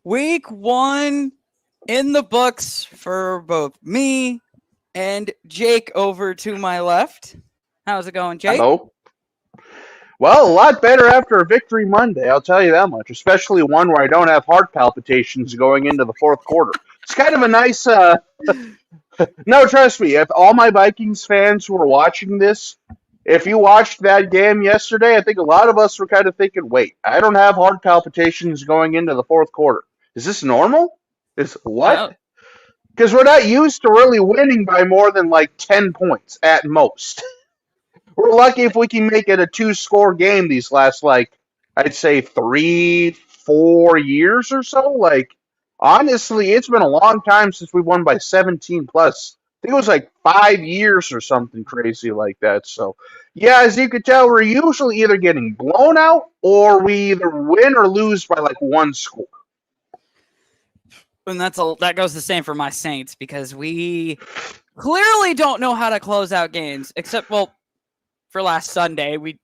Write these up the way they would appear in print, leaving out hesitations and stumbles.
Week 1 in the books for both me and Jake over to my left. How's it going, Jake? Hello. Well, a lot better after a victory Monday, I'll tell you that much, especially one where I don't have heart palpitations going into the fourth quarter. It's kind of a nice, no, trust me, if all my Vikings fans who were watching this, if you watched that game yesterday, I think a lot of us were kind of thinking, wait, I don't have heart palpitations going into the fourth quarter. Is this normal? Is Oh, what? Because we're not used to really winning by more than like 10 points at most. We're lucky if we can make it a two-score game these last, like, I'd say 3, 4 years or so. Like, honestly, it's been a long time since we won by 17 plus. I think it was like 5 years or something crazy like that. So, yeah, as you can tell, we're usually either getting blown out or we either win or lose by like one score. and that goes the same for my Saints because we clearly don't know how to close out games. Except, well, for last Sunday, we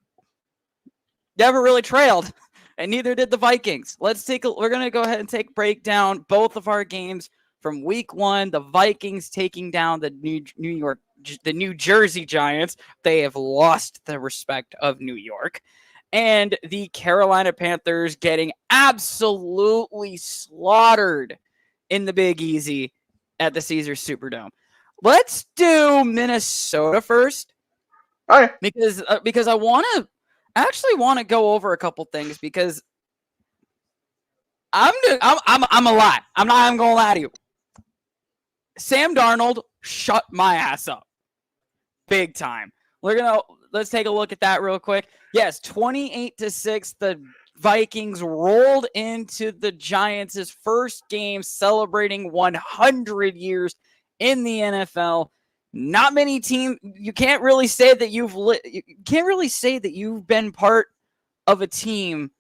never really trailed, and neither did the Vikings. We're gonna go ahead and break down both of our games from Week 1. The Vikings taking down the New Jersey Giants. They have lost the respect of New York. And the Carolina Panthers getting absolutely slaughtered in the Big Easy at the Caesars Superdome. Let's do Minnesota first. All right. Because I actually want to go over a couple things because I'm a lot. I'm not even gonna lie to you. Sam Darnold shut my ass up, big time. Let's take a look at that real quick. Yes, 28-6. The Vikings rolled into the Giants' first game, celebrating 100 years in the NFL. Not many teams. You can't really say that you've been part of a team,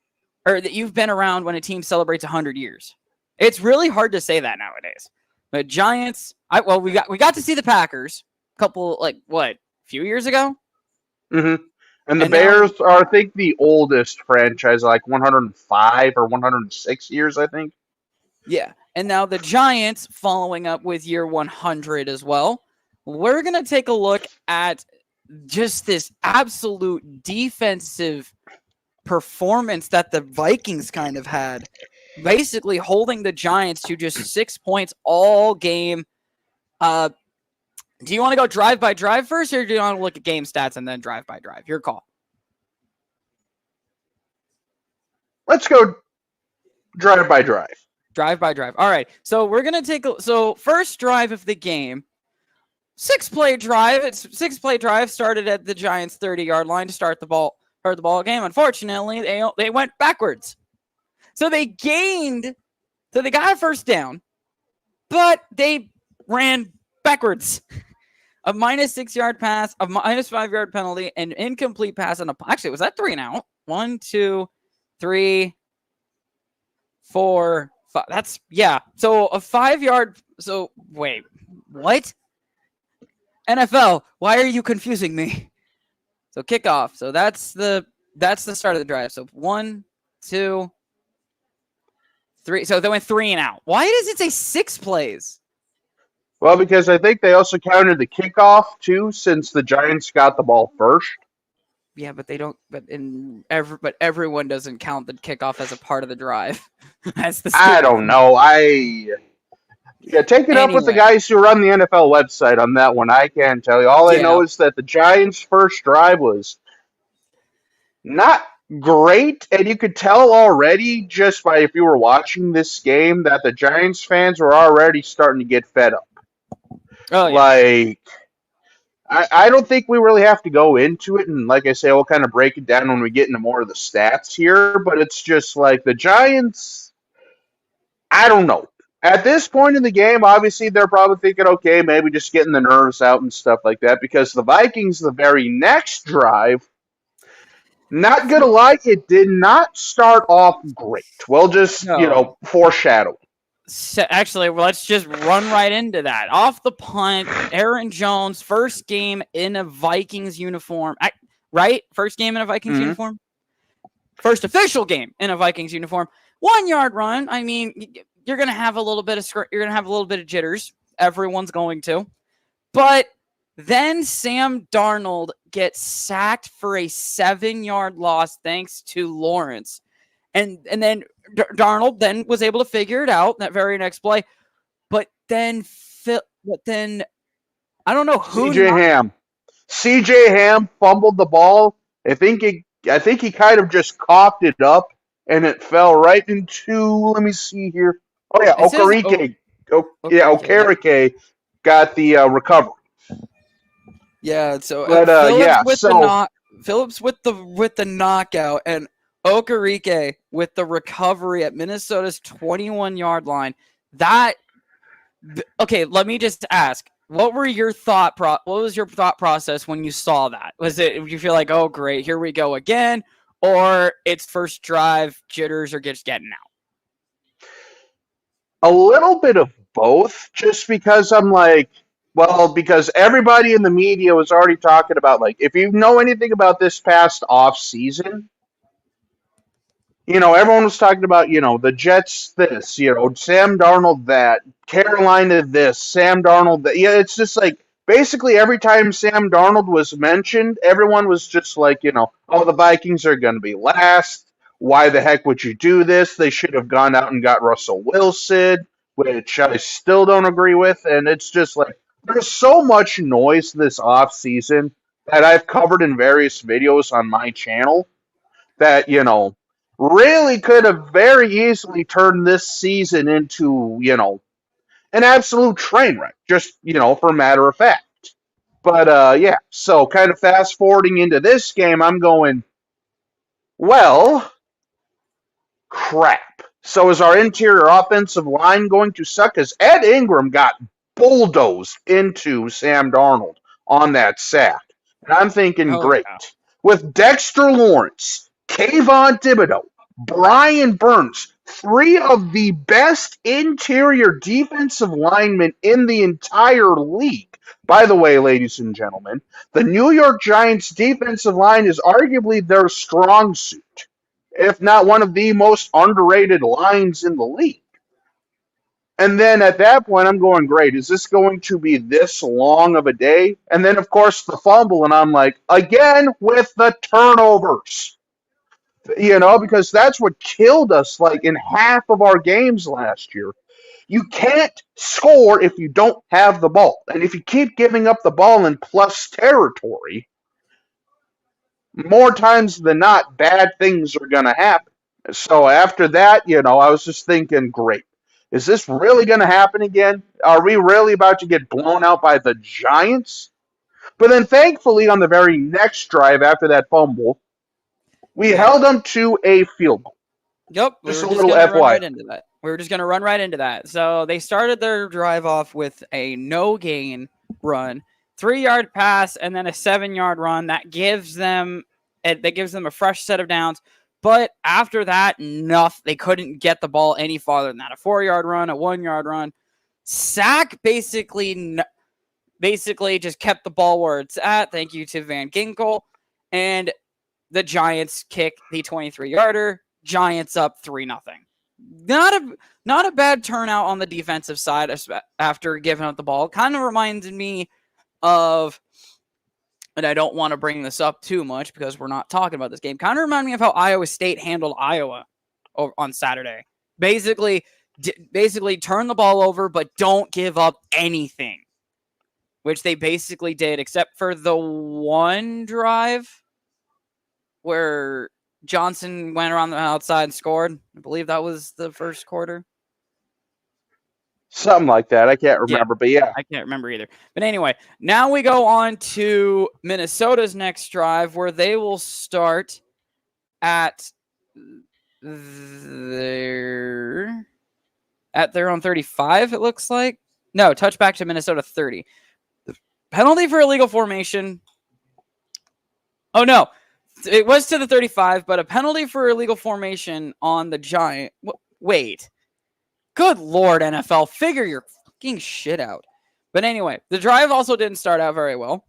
or that you've been around when a team celebrates 100 years. It's really hard to say that nowadays. But Giants, we got to see the Packers a couple, few years ago. Mm-hmm. And the And now- Bears are, I think, the oldest franchise, like 105 or 106 years, I think. Yeah, and now the Giants following up with year 100 as well. We're going to take a look at just this absolute defensive performance that the Vikings kind of had, basically holding the Giants to just 6 points all game. Do you want to go drive by drive first, or do you want to look at game stats and then drive by drive? Your call. Let's go drive by drive. Drive by drive. All right. So we're going to first drive of the game. Six-play drive started at the Giants' 30-yard line to start the ball game. Unfortunately, they went backwards. So they got a first down, but they ran backwards. A -6-yard pass, a -5-yard penalty, an incomplete pass, and actually, was that 3 and out? 1, 2, 3, 4, 5. So a 5-yard. So wait, what? NFL, why are you confusing me? So kickoff. So that's the start of the drive. So 1, 2, 3. So they went 3 and out. Why does it say 6 plays? Well, because I think they also counted the kickoff too, since the Giants got the ball first. Yeah, but they don't. But everyone doesn't count the kickoff as a part of the drive. I don't know. Take it up with the guys who run the NFL website on that one. I can't tell you. All I know is that the Giants' first drive was not great, and you could tell already just by if you were watching this game that the Giants fans were already starting to get fed up. Oh, yeah. I don't think we really have to go into it, and like I say, we'll kind of break it down when we get into more of the stats here, but it's just like the Giants, I don't know. At this point in the game, obviously, they're probably thinking, okay, maybe just getting the nerves out and stuff like that, because the Vikings, the very next drive, not gonna lie, it did not start off great. We'll just, foreshadow. So actually, let's just run right into that. Off the punt, Aaron Jones, first game in a Vikings uniform, right? First game in a Vikings uniform? First official game in a Vikings uniform. 1 yard run. I mean, you're gonna have a little bit of jitters. Everyone's going to, but then Sam Darnold gets sacked for a 7-yard loss thanks to Lawrence, and then Darnold then was able to figure it out that very next play, but then I don't know who. CJ Ham fumbled the ball. I think he kind of just coughed it up and it fell right into. Let me see here. Oh yeah, It says Okereke. Okereke, Okereke got the recovery. Yeah, so But Phillips with the knockout, and Okereke with the recovery at Minnesota's 21-yard line. Okay, let me just ask. What was your thought process when you saw that? Did you feel like, oh great, here we go again, or it's first drive jitters or just getting out? a little bit of both, just because I'm like, well, because everybody in the media was already talking about, like, if you know anything about this past off season, everyone was talking about, the Jets this, Sam Darnold that, Carolina this, Sam Darnold that. Yeah, it's just like basically every time Sam Darnold was mentioned, everyone was just like, oh, the Vikings are going to be last. Why the heck would you do this? They should have gone out and got Russell Wilson, which I still don't agree with. And it's just like there's so much noise this off season that I've covered in various videos on my channel that, really could have very easily turned this season into, an absolute train wreck, just, for a matter of fact. But, yeah, so kind of fast forwarding into this game, I'm going, well, crap. So is our interior offensive line going to suck? Because Ed Ingram got bulldozed into Sam Darnold on that sack. And I'm thinking, great. Yeah. With Dexter Lawrence, Kayvon Thibodeau, Brian Burns, 3 of the best interior defensive linemen in the entire league. By the way, ladies and gentlemen, the New York Giants defensive line is arguably their strong suit, if not one of the most underrated lines in the league. And then at that point, I'm going, great, is this going to be this long of a day? And then, of course, the fumble, and I'm like, again with the turnovers. Because that's what killed us, like, in half of our games last year. You can't score if you don't have the ball. And if you keep giving up the ball in plus territory, more times than not, bad things are going to happen. So after that, I was just thinking, great. Is this really going to happen again? Are we really about to get blown out by the Giants? But then thankfully, on the very next drive after that fumble, we held them to a field goal. Yep, we were just going to run right into that. We were just going to run right into that. So they started their drive off with a no-gain run, 3-yard pass, and then a 7-yard run. That gives them a fresh set of downs. But after that, they couldn't get the ball any farther than that. A 4-yard run, a 1-yard run. Sack basically just kept the ball where it's at. Thank you to Van Ginkel. And the Giants kick the 23-yarder. Giants up 3-0. Not a bad turnout on the defensive side after giving up the ball. Kind of reminds me of, and I don't want to bring this up too much because we're not talking about this game. Kind of remind me of how Iowa State handled Iowa on Saturday. Basically turn the ball over, but don't give up anything, which they basically did, except for the one drive where Johnson went around the outside and scored. I believe that was the first quarter. Something like that. I can't remember, but yeah. I can't remember either. But anyway, now we go on to Minnesota's next drive, where they will start at their own 35, it looks like. No, touchback to Minnesota 30. The penalty for illegal formation. Oh, no. It was to the 35, but a penalty for illegal formation on the Giant. Wait. Good Lord, NFL. Figure your fucking shit out. But anyway, the drive also didn't start out very well.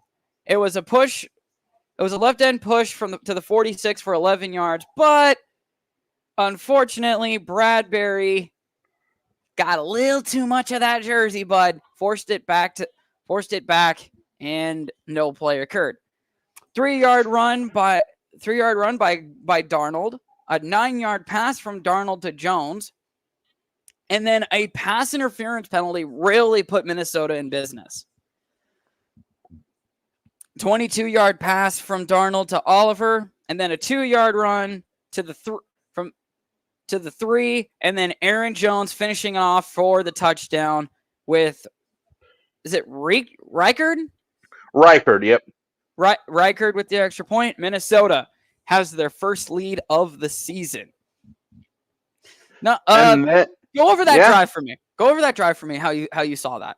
It was a push. It was a left end push to the 46 for 11 yards. But unfortunately, Bradbury got a little too much of that jersey, bud. Forced it back, and no play occurred. 3-yard run by Darnold, a 9-yard pass from Darnold to Jones, and then a pass interference penalty really put Minnesota in business. 22-yard pass from Darnold to Oliver, and then a 2-yard run to the 3, and then Aaron Jones finishing off for the touchdown with, is it Reichard? Reichard, yep. Reichard with the extra point. Minnesota has their first lead of the season. Now, go over that drive for me. Go over that drive for me. How you saw that?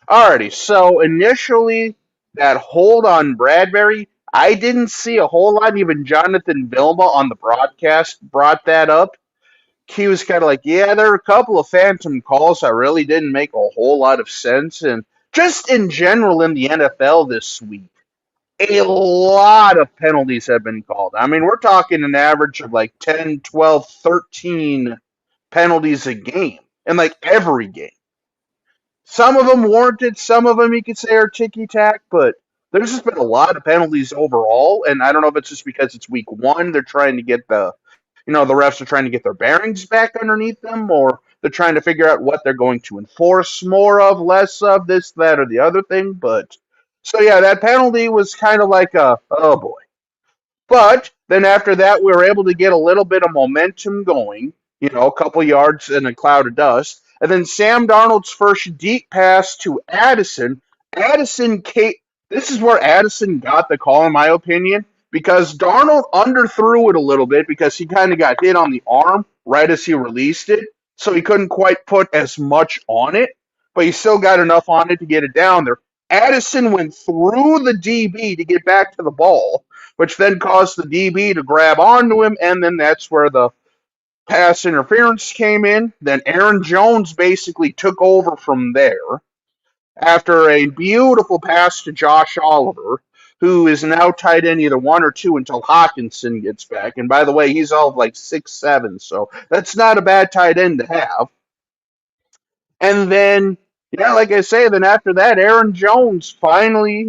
Alrighty. So initially, that hold on Bradbury, I didn't see a whole lot. Even Jonathan Vilma on the broadcast brought that up. He was kind of like, yeah, there are a couple of phantom calls that really didn't make a whole lot of sense. And just in general in the NFL this week, a lot of penalties have been called. I mean, we're talking an average of like 10, 12, 13 penalties a game in like every game. Some of them warranted, some of them you could say are ticky-tack, but there's just been a lot of penalties overall, and I don't know if it's just because it's week one, they're trying to get the refs are trying to get their bearings back underneath them, or they're trying to figure out what they're going to enforce more of, less of, this, that, or the other thing, but so yeah, that penalty was kind of like oh boy. But then after that, we were able to get a little bit of momentum going, a couple yards in a cloud of dust. And then Sam Darnold's first deep pass to Addison. This is where Addison got the call, in my opinion, because Darnold underthrew it a little bit because he kind of got hit on the arm right as he released it. So he couldn't quite put as much on it, but he still got enough on it to get it down there. Addison went through the DB to get back to the ball, which then caused the DB to grab onto him, and then that's where the pass interference came in. Then Aaron Jones basically took over from there after a beautiful pass to Josh Oliver, who is now tight end either 1 or 2 until Hawkinson gets back. And by the way, he's all of like 6'7", so that's not a bad tight end to have. And then, yeah, like I say, then after that, Aaron Jones finally,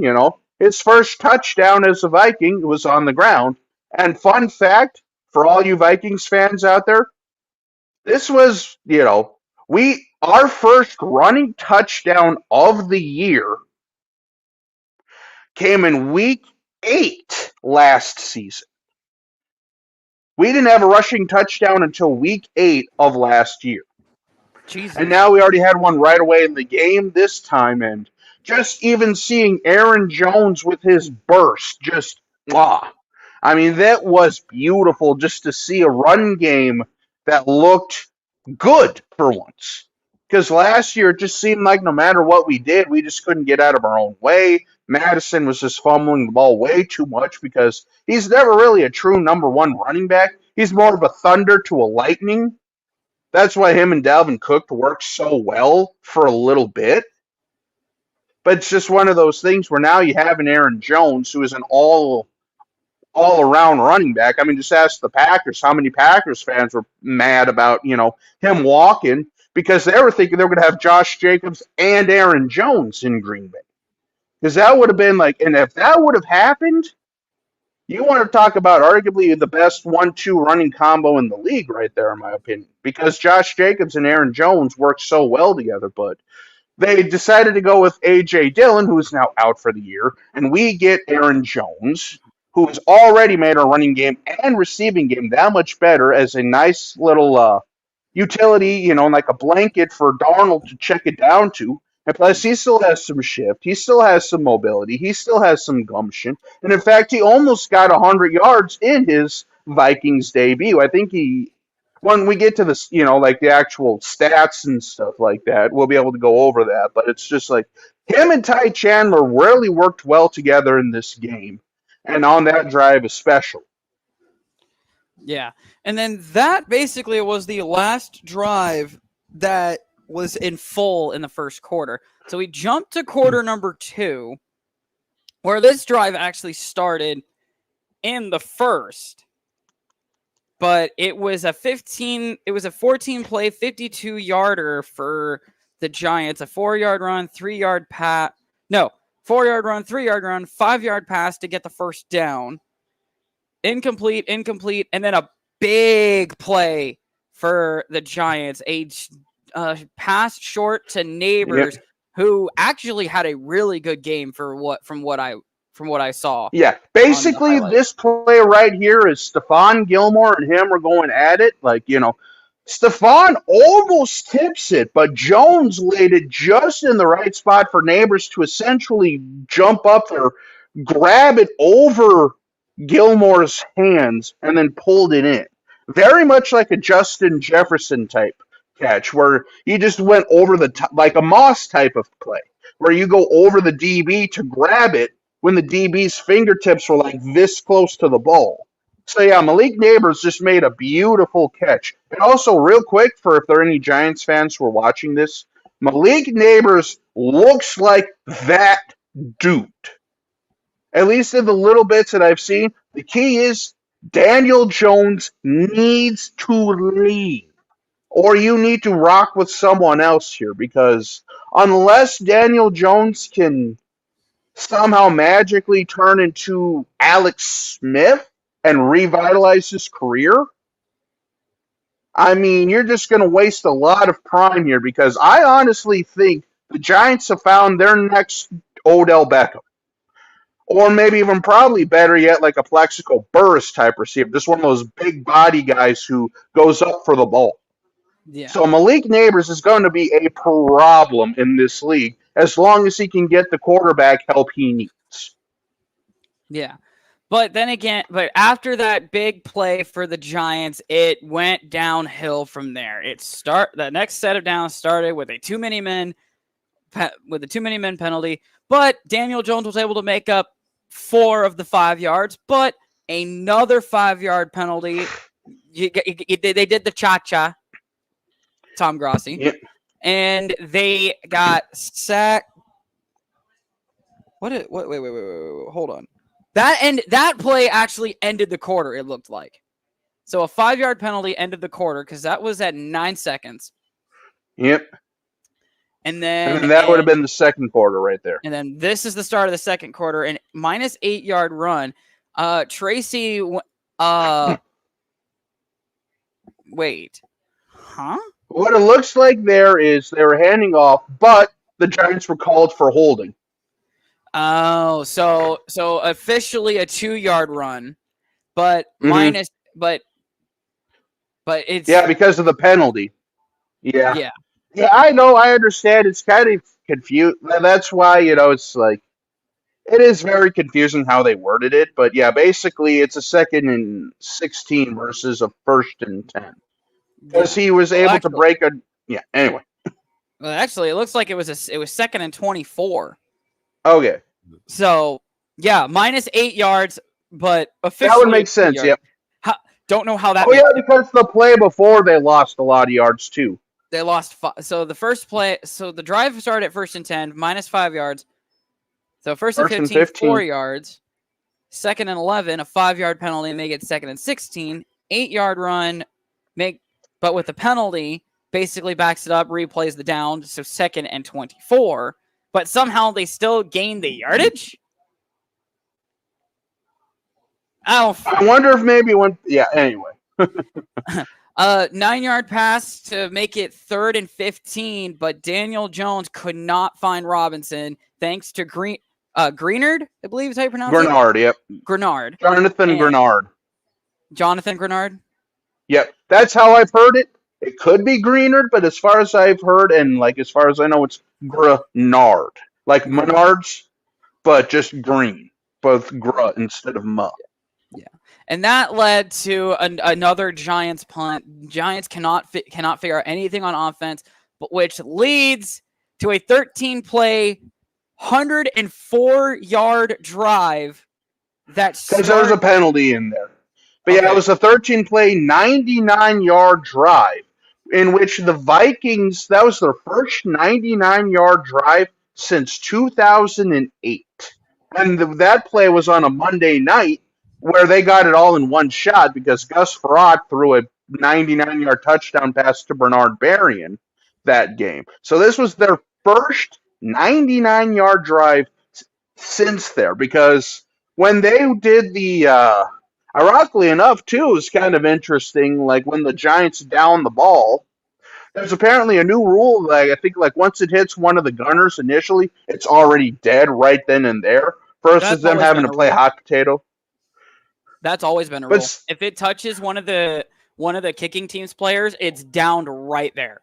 his first touchdown as a Viking was on the ground. And fun fact, for all you Vikings fans out there, this was, our first running touchdown of the year came in week 8 last season. We didn't have a rushing touchdown until week 8 of last year. Jesus. And now we already had one right away in the game this time, and just even seeing Aaron Jones with his burst, just, I mean, that was beautiful just to see a run game that looked good for once. Because last year it just seemed like no matter what we did, we just couldn't get out of our own way. Madison was just fumbling the ball way too much because he's never really a true number one running back. He's more of a thunder to a lightning. That's why him and Dalvin Cook worked so well for a little bit. But it's just one of those things where now you have an Aaron Jones who is an all-around running back. I mean, just ask the Packers. How many Packers fans were mad about, him walking because they were thinking they were going to have Josh Jacobs and Aaron Jones in Green Bay. Because that would have been and if that would have happened, you want to talk about arguably the best 1-2 running combo in the league right there, in my opinion. Because Josh Jacobs and Aaron Jones work so well together. But they decided to go with A.J. Dillon, who is now out for the year. And we get Aaron Jones, who has already made our running game and receiving game that much better as a nice little utility, like a blanket for Darnold to check it down to. And plus, he still has some shift. He still has some mobility. He still has some gumption. And in fact, he almost got 100 yards in his Vikings debut. I think when we get to this, the actual stats and stuff like that, we'll be able to go over that. But it's just like him and Ty Chandler really worked well together in this game. And on that drive especially. Yeah. And then that basically was the last drive that was in full in the first quarter. So we jumped to quarter number 2, where this drive actually started in the first. but it was a 14 play 52 yarder for the Giants, a 4-yard run, 3-yard pass. No, 4-yard run, 3-yard run, 5-yard pass to get the first down. Incomplete, and then a big play for the Giants, a pass short to Neighbors, who actually had a really good game from what I saw. Yeah, basically this play right here is Stephon Gilmore and him are going at it. Like, Stephon almost tips it, but Jones laid it just in the right spot for Neighbors to essentially jump up there, grab it over Gilmore's hands, and then pulled it in. Very much like a Justin Jefferson type catch, where he just went over the top, like a Moss type of play, where you go over the DB to grab it when the DB's fingertips were like this close to the ball. So yeah, Malik Neighbors just made a beautiful catch. And also, real quick, for if there are any Giants fans who are watching this, Malik Neighbors looks like that dude. At least in the little bits that I've seen. The key is Daniel Jones needs to leave. Or you need to rock with someone else here, because unless Daniel Jones can somehow magically turn into Alex Smith and revitalize his career, I mean, you're just going to waste a lot of prime here, because I honestly think the Giants have found their next Odell Beckham. Or maybe even probably better yet, like a Plexico Burris type receiver. Just one of those big body guys who goes up for the ball. Yeah. So Malik Neighbors is going to be a problem in this league as long as he can get the quarterback help he needs. Yeah. But then again, after that big play for the Giants, it went downhill from there. The next set of downs started with a too many men penalty, but Daniel Jones was able to make up 4 of the 5 yards, but another 5-yard penalty. They did the cha-cha, Tom Grossi, and they got sacked. Wait, hold on. That play actually ended the quarter, it looked like. So a 5-yard penalty ended the quarter because that was at 9 seconds. Yep. And then that would have been the second quarter right there. And then this is the start of the second quarter, and minus 8-yard run. Tracy, wait. Huh? What it looks like there is they were handing off, but the Giants were called for holding. Oh, so officially a 2-yard run, but minus, but it's because of the penalty. Yeah. Yeah, I know. I understand. It's kind of confused. That's why it's like it is very confusing how they worded it. But yeah, basically it's a 2nd and 16 versus a 1st and 10 because he was able to break a. Yeah. Anyway. Well, actually, it looks like it was 2nd and 24. Okay. So yeah, minus 8 yards, but officially that would make sense. Yep. Don't know how that. Oh yeah, because the play before they lost a lot of yards too. They lost 5. So the first play, so the drive started at 1st and 10, minus 5 yards. So first and 15, 4 yards. 2nd and 11, a 5-yard penalty, make it 2nd and 16. 8-yard run, but with the penalty, basically backs it up, replays the down, so 2nd and 24. But somehow they still gained the yardage? I wonder if maybe anyway. 9-yard pass to make it 3rd and 15, but Daniel Jones could not find Robinson thanks to Greenard, I believe is how you pronounce it. Grenard, yep. Grenard. Jonathan Grenard? Yep. That's how I've heard it. It could be Greenard, but as far as I've heard and as far as I know, it's Grenard. Like Menards, but just green. Both gr instead of mu. Yeah. And that led to another Giants punt. Giants cannot figure out anything on offense, but which leads to a 13-play, 104-yard drive. Because there was a penalty in there. But yeah, it was a 13-play, 99-yard drive in which the Vikings, that was their first 99-yard drive since 2008. And that play was on a Monday night. where they got it all in one shot because Gus Frerotte threw a 99-yard touchdown pass to Bernard Berrien that game. So this was their first 99-yard drive since there, because when they did ironically enough, too, is kind of interesting. Like when the Giants down the ball, there's apparently a new rule. Like I think, like once it hits one of the gunners initially, it's already dead right then and there. Versus That's them always having been to a play rule. hot potato. That's always been a rule. But If it touches one of the kicking team's players, it's downed right there.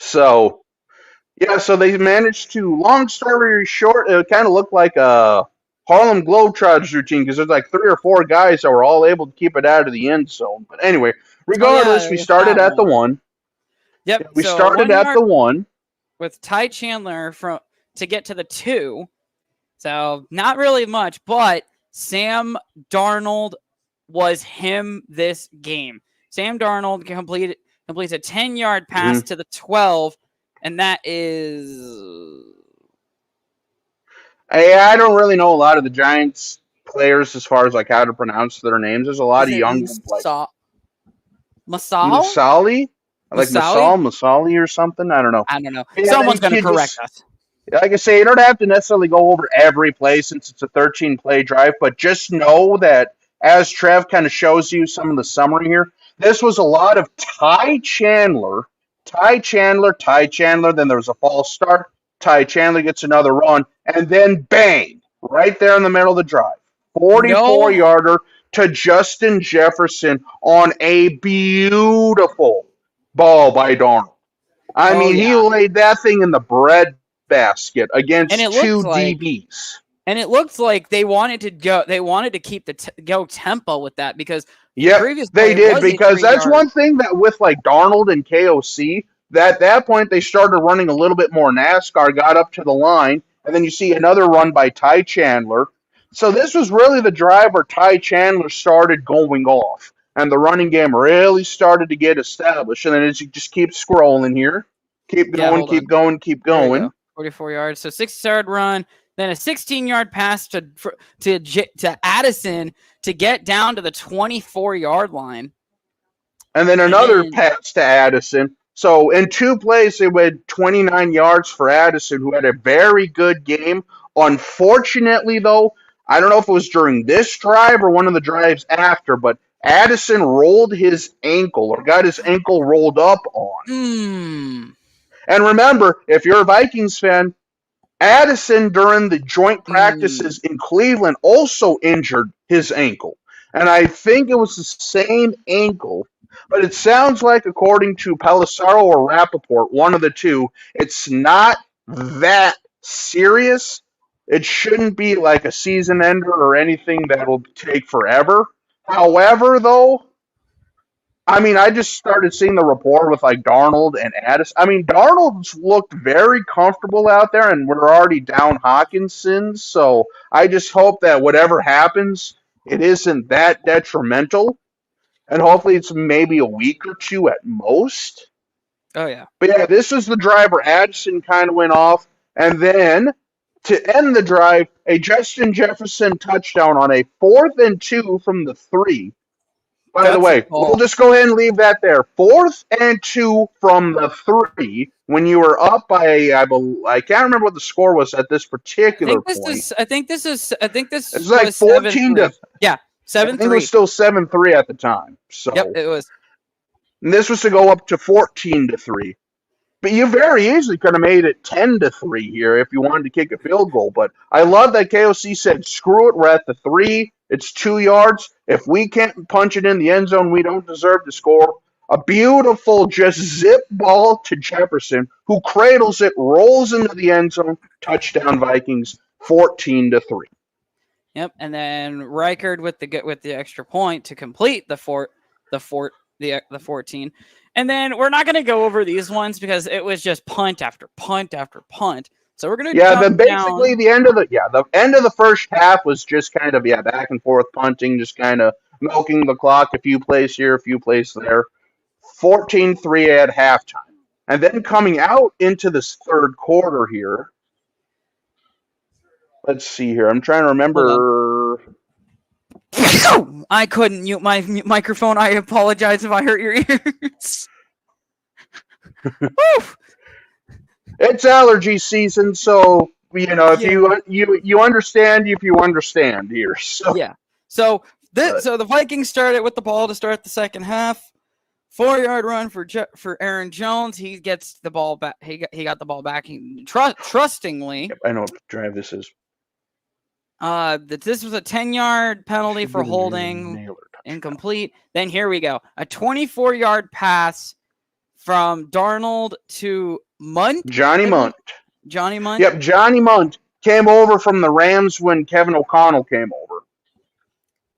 so yeah, so they managed to. Long story short, it kind of looked like a Harlem Globetrotters routine because there's like 3 or 4 guys that were all able to keep it out of the end zone. But anyway, Oh yeah, regardless, there we was started that at the one. one. Yep. Yeah, we So started 1 at yard the one. with Ty Chandler to get to the 2. So not really much, but Sam Darnold was him this game. Sam Darnold completes a 10-yard pass to the 12, and that is. I don't really know a lot of the Giants players as far as like how to pronounce their names. There's a lot Is of it young like Masal? Masali, like Masali? Masali or something. I don't know. I don't know. But yeah, Someone's going to correct us. Like I say, you don't have to necessarily go over every play since it's a 13 play drive, but just know that as Trev kind of shows you some of the summary here, this was a lot of Ty Chandler, Ty Chandler. Then there was a false start. Ty Chandler gets another run, and then bang, right there in the middle of the drive. 44 No. yarder to Justin Jefferson on a beautiful ball by Darnold. I mean, he laid that thing in the bread basket And against 2 DBs. And it looked like they wanted to go. They wanted to keep the go tempo with that because They did, because that's one thing that with like Darnold and KOC, that at that point they started running a little bit more NASCAR, got up to the line, and then you see another run by Ty Chandler. So this was really the drive where Ty Chandler started going off, and the running game really started to get established. And then as you just keep scrolling here, keep going, keep going, keep going. 44 yards. So 6-yard run, then a 16-yard pass to Addison to get down to the 24-yard line. And then another pass to Addison. So in 2 plays, they went 29 yards for Addison, who had a very good game. Unfortunately, though, I don't know if it was during this drive or one of the drives after, but Addison rolled his ankle or got his ankle rolled up on. And remember, if you're a Vikings fan, Addison during the joint practices in Cleveland also injured his ankle. And I think it was the same ankle, but it sounds like, according to Pelissaro or Rappaport, one of the two, it's not that serious. It shouldn't be like a season ender or anything that will take forever. However, though, I mean, I just started seeing the rapport with like Darnold and Addison. I mean, Darnold's looked very comfortable out there, and we're already down Hawkinson. So I just hope that whatever happens, it isn't that detrimental, and hopefully it's maybe a week or 2 at most. Oh yeah. But yeah, this is the drive where Addison kind of went off, and then to end the drive, a Justin Jefferson touchdown on a 4th and 2 from the 3. By the way, we'll just go ahead and leave that there. 4th and 2 from the 3 when you were up by, I can't remember what the score was at this particular point. I think this It's like 14 to 7-3. 7-3. I think it was still 7-3 at the time. So yep, it was. And this was to go up to 14 to 3. But you very easily could have made it 10 to 3 here if you wanted to kick a field goal. But I love that KOC said, screw it, we're at the 3. It's 2 yards. If we can't punch it in the end zone, we don't deserve to score. A beautiful just zip ball to Jefferson, who cradles it, rolls into the end zone, touchdown Vikings, 14 to 3. Yep, and then Reichard with the extra point to complete the 14. And then we're not going to go over these ones because it was just punt after punt after punt. So we're going to basically the end of the first half was just kind of back and forth punting, just kind of milking the clock, a few plays here, a few plays there. 14-3 at halftime. And then coming out into this third quarter here, let's see here. I'm trying to remember. I couldn't mute my microphone. I apologize if I hurt your ears. It's allergy season, so if Yeah. you understand if you understand here. So Yeah. So but, so the Vikings started with the ball to start the second half. 4-yard run for Aaron Jones. He gets the ball back. He got the ball back. Trustingly. yep, I know what drive this is. This was a 10-yard penalty for holding incomplete. Then here we go. A 24-yard pass from Darnold to Munt. Johnny Munt. Johnny Munt. Yep, Johnny Munt came over from the Rams when Kevin O'Connell came over.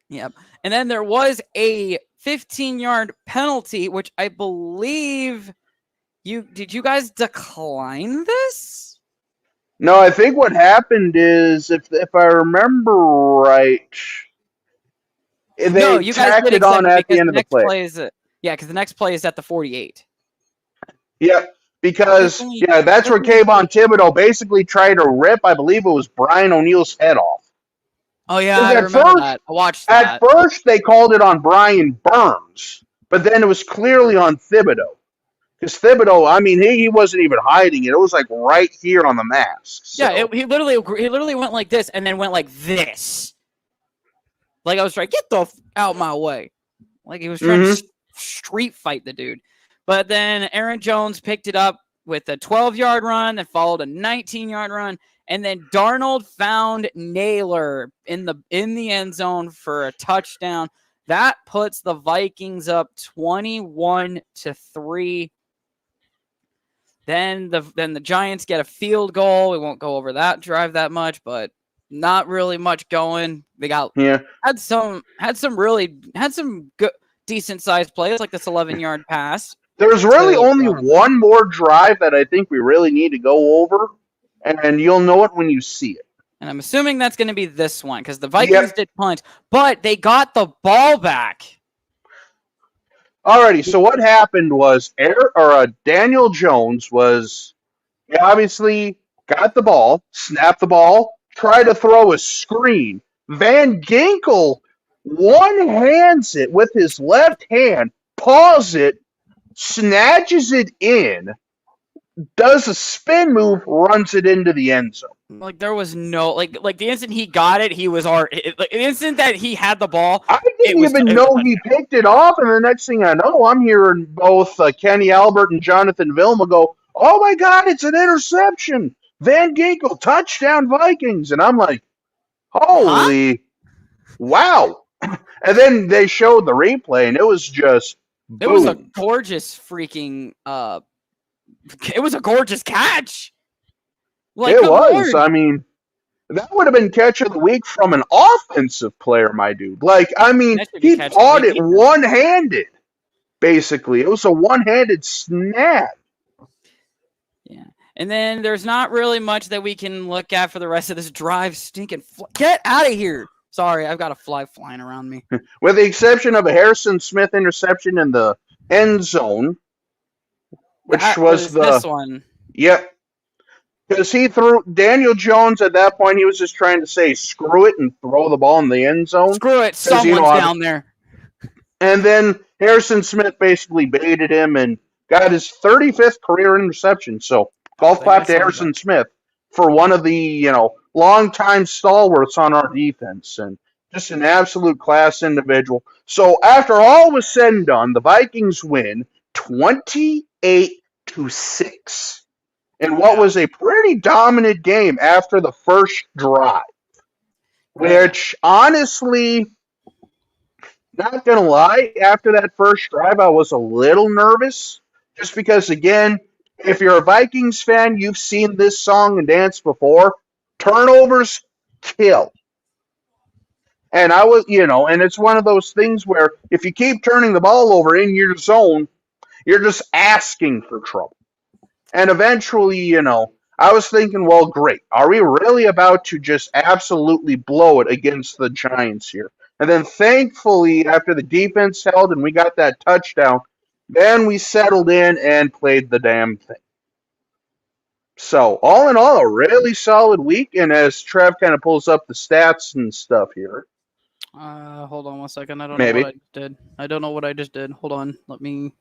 Yep. And then there was a 15-yard penalty, which I believe did you guys decline this? No, I think what happened is, if I remember right, they you guys tacked did it on at the end of the play. Because the next play is at the 48. Yep, because that's where Kayvon Thibodeau basically tried to rip, I believe it was Brian O'Neill's head off. Oh yeah, I remember that. I watched that. At first, they called it on Brian Burns, but then it was clearly on Thibodeau. Because Thibodeau, I mean, he wasn't even hiding it. It was like right here on the mask. So. Yeah, he literally went like this and then went like this. Like I was trying, get the out my way. Like he was trying to street fight the dude. But then Aaron Jones picked it up with a 12-yard run that followed a 19-yard run. And then Darnold found Naylor in the end zone for a touchdown. That puts the Vikings up 21-3. Then the Giants get a field goal. We won't go over that drive that much, but not really much going. They had some good decent sized plays like this 11-yard pass. There's really only one more drive that I think we really need to go over, and you'll know it when you see it. And I'm assuming that's going to be this one because the Vikings did punt, but they got the ball back. Alrighty, so what happened was Daniel Jones obviously got the ball, snapped the ball, tried to throw a screen. Van Ginkel one-hands it with his left hand, paws it, snatches it in, does a spin move, runs it into the end zone. Like there was no like the instant he got it, he was already the instant that he had the ball. I didn't even know he picked it off, and the next thing I know, I'm hearing both Kenny Albert and Jonathan Vilma go, "Oh my God, it's an interception! Van Ginkel, touchdown Vikings!" And I'm like, "Holy, wow!" And then they showed the replay, and it was just boom. It was a gorgeous freaking it was a gorgeous catch. Like, it was. I mean, that would have been catch of the week from an offensive player, my dude. Like, I mean, he caught it one-handed, basically. It was a one-handed snap. Yeah. And then there's not really much that we can look at for the rest of this drive. Stinking get out of here. Sorry, I've got a fly flying around me. With the exception of a Harrison Smith interception in the end zone, which was this one. Yep. Because he threw Daniel Jones at that point, he was just trying to say screw it and throw the ball in the end zone. Screw it, someone's down there. And then Harrison Smith basically baited him and got his 35th career interception. So golf clap to Harrison Smith for one of the longtime stalwarts on our defense and just an absolute class individual. So after all was said and done, the Vikings win 28-6. In what was a pretty dominant game after the first drive, which honestly, not going to lie, after that first drive, I was a little nervous just because, again, if you're a Vikings fan, you've seen this song and dance before. Turnovers kill. And I was, and it's one of those things where if you keep turning the ball over in your zone, you're just asking for trouble. And eventually, I was thinking, well, great. Are we really about to just absolutely blow it against the Giants here? And then thankfully, after the defense held and we got that touchdown, then we settled in and played the damn thing. So, all in all, a really solid week. And as Trev kind of pulls up the stats and stuff here. Hold on 1 second. I don't know what Maybe. I just did. I don't know what I just did. Hold on. Let me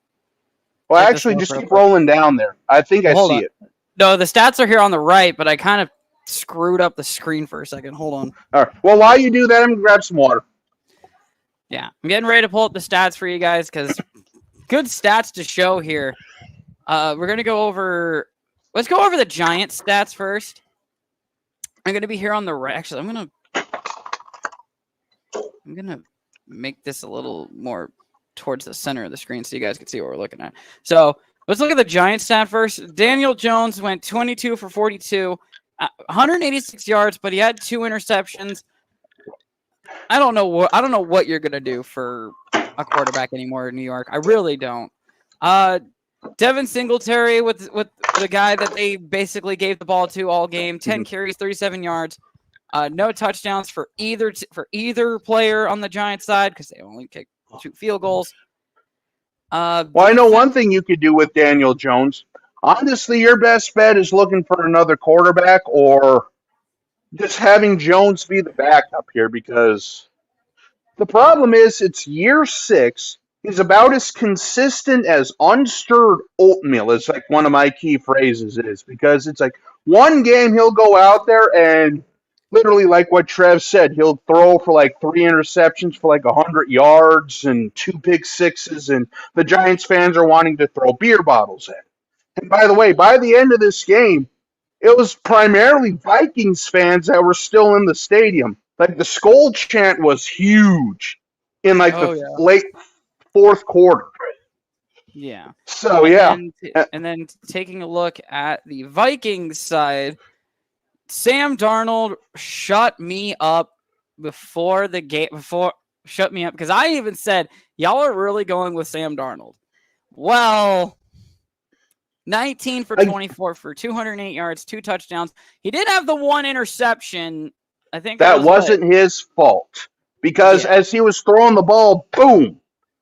Well, take this actually, off just real keep quick. rolling down there. I think I Well, hold see on. it. No, the stats are here on the right, but I kind of screwed up the screen for a second. Hold on. All right. Well, while you do that, I'm going to grab some water. Yeah, I'm getting ready to pull up the stats for you guys because good stats to show here. We're gonna go over. Let's go over the Giants stats first. I'm gonna be here on the right. Actually, I'm gonna make this a little more towards the center of the screen so you guys can see what we're looking at. So let's look at the Giants stat first. Daniel Jones went 22 for 42, 186 yards, but he had 2 interceptions. I don't know what you're gonna do for a quarterback anymore in New York. I really don't. Devin Singletary with the guy that they basically gave the ball to all game. 10 carries, 37 yards. No touchdowns for either player on the Giants side because they only kicked 2 field goals. Well, I know one thing you could do with Daniel Jones. Honestly, your best bet is looking for another quarterback or just having Jones be the backup here because the problem is it's year 6. He's about as consistent as unstirred oatmeal, is like one of my key phrases is, because it's like one game he'll go out there and literally, like what Trev said, he'll throw for like 3 interceptions for like 100 yards and 2 pick sixes, and the Giants fans are wanting to throw beer bottles at him. And by the way, by the end of this game, it was primarily Vikings fans that were still in the stadium. Like the Skull chant was huge in like the late fourth quarter. Yeah. So and then taking a look at the Vikings side, Sam Darnold shut me up before the game. Shut me up because I even said y'all are really going with Sam Darnold. Well, 19 for 24 for 208 yards, 2 touchdowns. He did have the 1 interception. I think that wasn't his fault because as he was throwing the ball, boom,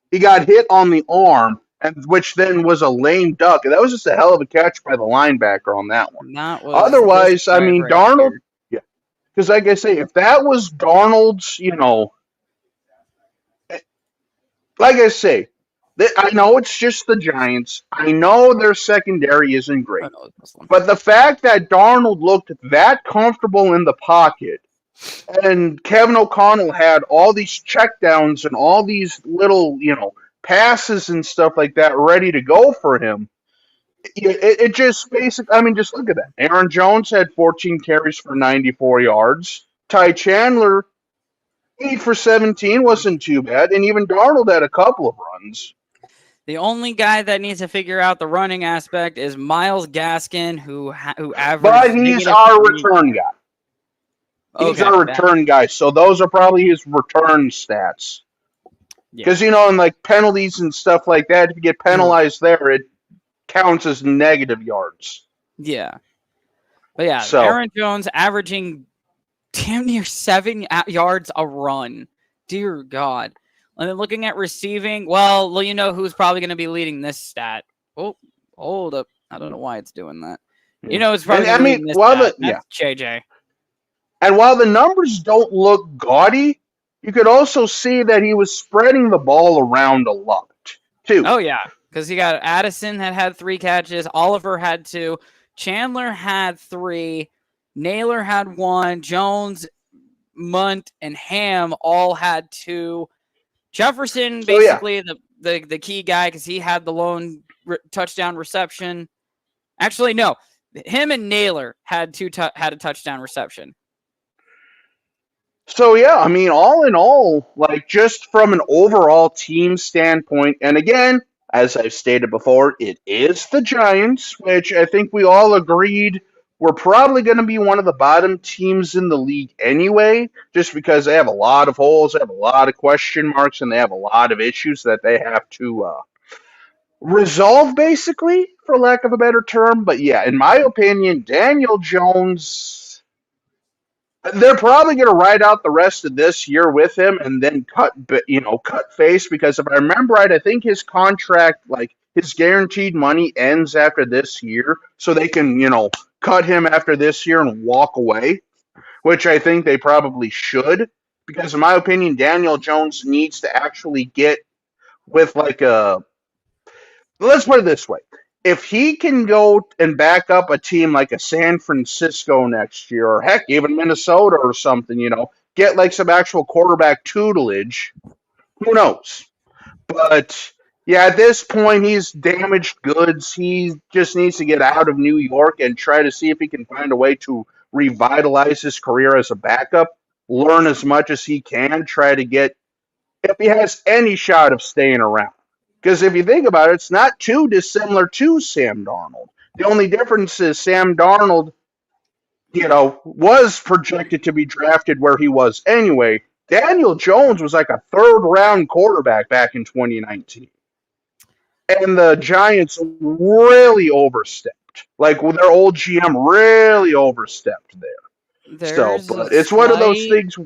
he got hit on the arm, and which then was a lame duck. And that was just a hell of a catch by the linebacker on that one. Otherwise, I mean, Darnold, yeah, because like I say, if that was Darnold's, like I say, I know it's just the Giants. I know their secondary isn't great. But the fact that Darnold looked that comfortable in the pocket and Kevin O'Connell had all these checkdowns and all these little, passes and stuff like that ready to go for him, it just basically, I mean, just look at that. Aaron Jones had 14 carries for 94 yards. Ty Chandler, 8 for 17 wasn't too bad. And even Darnold had a couple of runs. The only guy that needs to figure out the running aspect is Myles Gaskin, who averaged. But he's our return guy. He's our return guy, so those are probably his return stats. Because, in like penalties and stuff like that, if you get penalized there, it counts as negative yards. Yeah. But yeah, so, Aaron Jones averaging damn near 7 yards a run. Dear God. And then looking at receiving, well, you know who's probably going to be leading this stat. Oh, hold up. I don't know why it's doing that. You know, it's probably leading this stat. That's JJ. And while the numbers don't look gaudy, you could also see that he was spreading the ball around a lot, too. Oh, yeah, because you got Addison had 3 catches. Oliver had 2. Chandler had 3. Naylor had 1. Jones, Munt, and Ham all had 2. Jefferson, basically the key guy because he had the lone touchdown reception. Actually, no. Him and Naylor had a touchdown reception. So, yeah, I mean, all in all, like just from an overall team standpoint, and again, as I've stated before, it is the Giants, which I think we all agreed were probably going to be one of the bottom teams in the league anyway, just because they have a lot of holes, they have a lot of question marks, and they have a lot of issues that they have to resolve, basically, for lack of a better term. But yeah, in my opinion, Daniel Jones, they're probably going to ride out the rest of this year with him and then cut face, because if I remember right, I think his contract, like his guaranteed money ends after this year, so they can, cut him after this year and walk away, which I think they probably should, because in my opinion, Daniel Jones needs to actually get with like a. Let's put it this way: if he can go and back up a team like a San Francisco next year, or heck, even Minnesota or something, get like some actual quarterback tutelage, who knows? But yeah, at this point, he's damaged goods. He just needs to get out of New York and try to see if he can find a way to revitalize his career as a backup, learn as much as he can, try to get, if he has any shot of staying around. Because if you think about it, it's not too dissimilar to Sam Darnold. The only difference is Sam Darnold, was projected to be drafted where he was anyway. Daniel Jones was like a third round quarterback back in 2019. And the Giants really overstepped. Like their old GM really overstepped there. But it's one of those things.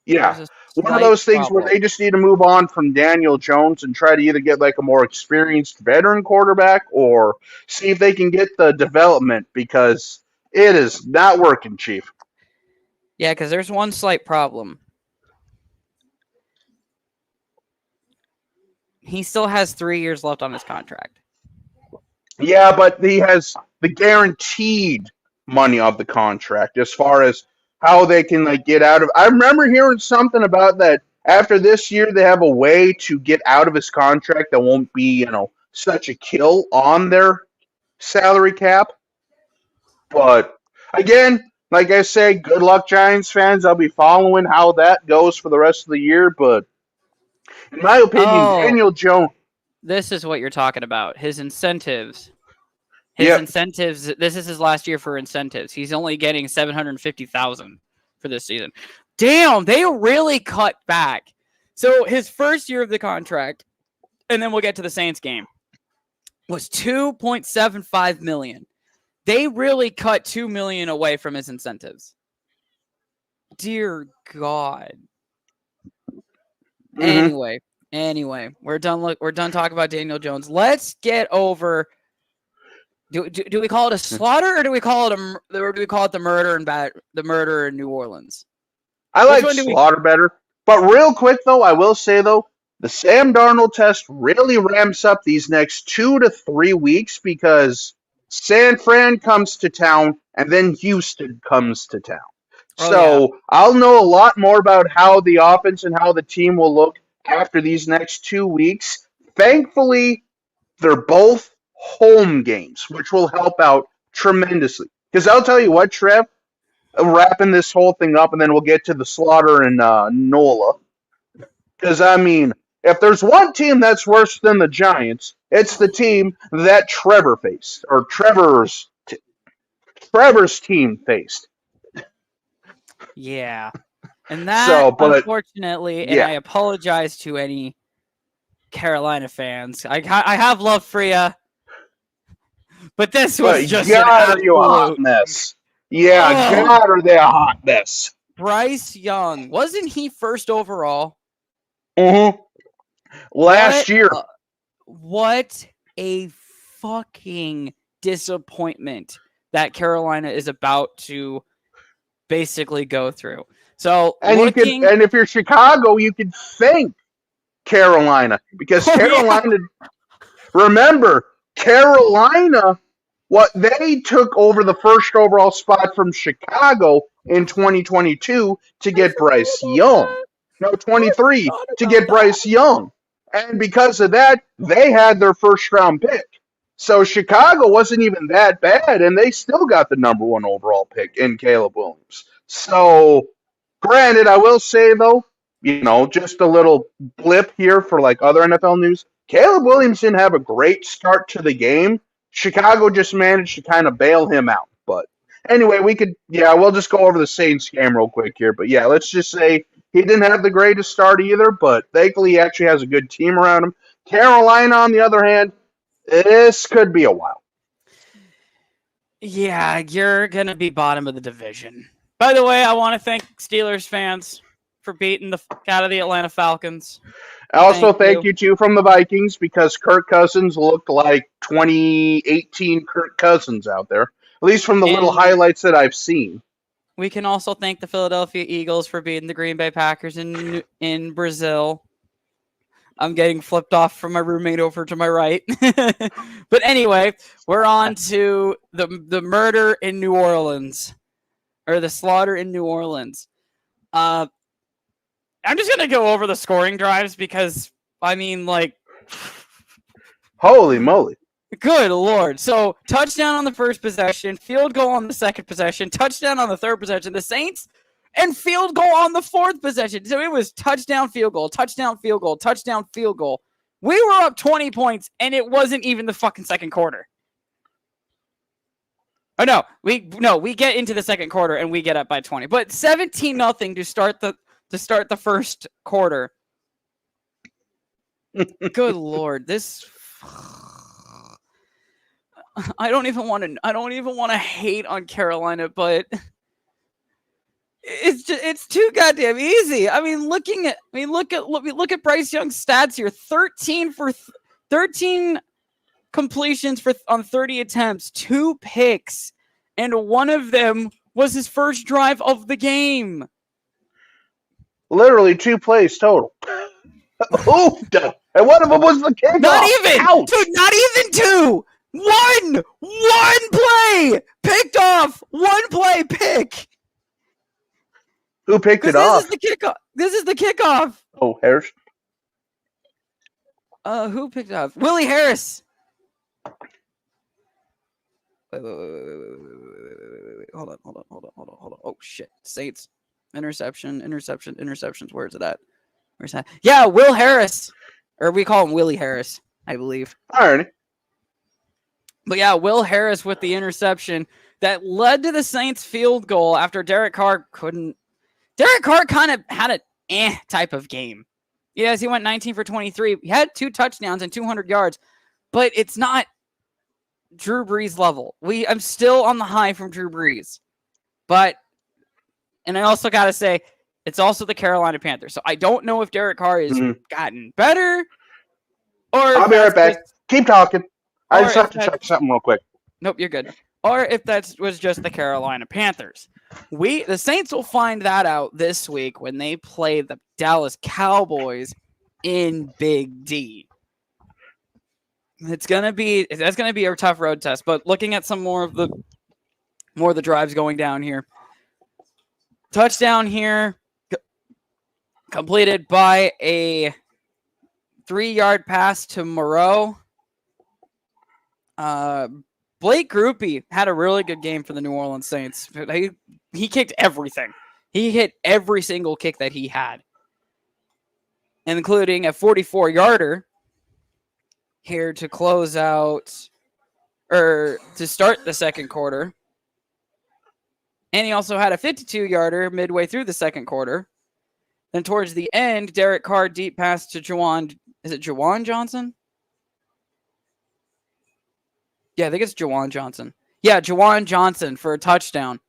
Yeah, one of those things where they just need to move on from Daniel Jones and try to either get like a more experienced veteran quarterback or see if they can get the development because it is not working, Chief. Yeah, because there's one slight problem. He still has 3 years left on his contract. Yeah, but he has the guaranteed money of the contract as far as how they can like get out of. I remember hearing something about that after this year they have a way to get out of his contract that won't be, such a kill on their salary cap. But again, like I say, good luck Giants fans. I'll be following how that goes for the rest of the year, but in my opinion, Daniel Jones. This is what you're talking about. His incentives. Yep. Incentives. This is his last year for incentives. He's only getting $750,000 for this season. Damn, they really cut back. So his first year of the contract, and then we'll get to the Saints game, was $2.75 million. They really cut $2 million away from his incentives. Dear God. Mm-hmm. Anyway, we're done. We're done talking about Daniel Jones. Let's get over. Do we call it a slaughter or do we call it the murder in New Orleans? I like slaughter better. But real quick though, I will say though, the Sam Darnold test really ramps up these next 2 to 3 weeks because San Fran comes to town and then Houston comes to town. I'll know a lot more about how the offense and how the team will look after these next 2 weeks. Thankfully, they're both home games, which will help out tremendously. Because I'll tell you what, Trev, wrapping this whole thing up, and then we'll get to the slaughter in NOLA. Because, I mean, if there's one team that's worse than the Giants, it's the team that Trevor faced, or Trevor's team faced. Yeah. And that, unfortunately, and I apologize to any Carolina fans. I have love for you, but this was just an absolute hot mess. Yeah, God, are they a hot mess. Bryce Young, wasn't he first overall? Mm-hmm. Last year. What a fucking disappointment that Carolina is about to basically go through. So, and if you're Chicago, you could thank Carolina because Carolina. Remember, Carolina, what they took over the first overall spot from Chicago in 2022 to get Bryce Young. No, 23 to get Bryce Young, and because of that, they had their first round pick. So Chicago wasn't even that bad, and they still got the number 1 overall pick in Caleb Williams. So, granted, I will say, though, just a little blip here for like other NFL news. Caleb Williams didn't have a great start to the game. Chicago just managed to kind of bail him out. But anyway, we'll just go over the Saints game real quick here. But yeah, let's just say he didn't have the greatest start either, but thankfully he actually has a good team around him. Carolina, on the other hand, this could be a while. Yeah, you're going to be bottom of the division. By the way, I want to thank Steelers fans for beating the out of the Atlanta Falcons. Also, thank you too from the Vikings because Kirk Cousins looked like 2018 Kirk Cousins out there, at least from the little highlights that I've seen. we can also thank the Philadelphia Eagles for beating the Green Bay Packers in Brazil. I'm getting flipped off from my roommate over to my right. But anyway, we're on to the murder in New Orleans, or the slaughter in New Orleans. I'm just going to go over the scoring drives because, I mean, like... Holy moly. Good Lord. So, touchdown on the first possession, field goal on the second possession, touchdown on the third possession. The Saints, and field goal on the fourth possession. So, it was touchdown, field goal, touchdown, field goal, touchdown, field goal. We were up 20 points, and it wasn't even the fucking second quarter. Oh, no. We get into the second quarter, and we get up by 20. But 17-0 to start the first quarter. Good Lord. This... I don't even want to hate on Carolina, but it's too goddamn easy. I mean, look at Bryce Young's stats here. 13 completions on 30 attempts, 2 picks, and one of them was his first drive of the game. Literally 2 plays total. Oofda. And one of them was the kickoff. Not even. Ouch. Dude, not even 2. One play picked off. 1 play pick. Who picked it off? This is the kickoff. Oh, Harris. Who picked it off? Willie Harris. Wait. Hold on. Oh shit. Saints. Interceptions. Where is it at? Where's that? Yeah, Will Harris. Or we call him Willie Harris, I believe. Alrighty. But yeah, Will Harris with the interception that led to the Saints field goal after Derek Carr couldn't. Derek Carr kind of had an type of game. Yes, he went 19 for 23. He had 2 touchdowns and 200 yards, but it's not Drew Brees level. I'm still on the high from Drew Brees. And I also got to say, it's also the Carolina Panthers. So I don't know if Derek Carr has gotten better. Or I'll be right back. Keep talking. I just have to check something real quick. Nope, you're good. Or if that was just the Carolina Panthers. The Saints will find that out this week when they play the Dallas Cowboys in Big D. That's gonna be a tough road test. But looking at some more of the drives going down here. Touchdown here completed by a 3-yard pass to Moreau. Blake Grupe had a really good game for the New Orleans Saints. He kicked everything. He hit every single kick that he had, including a 44-yarder here to close out, or to start the second quarter. And he also had a 52-yarder midway through the second quarter. Then towards the end, Derek Carr deep pass to Juwan. Is it Juwan Johnson? Yeah, I think it's Juwan Johnson. Yeah, Juwan Johnson for a touchdown.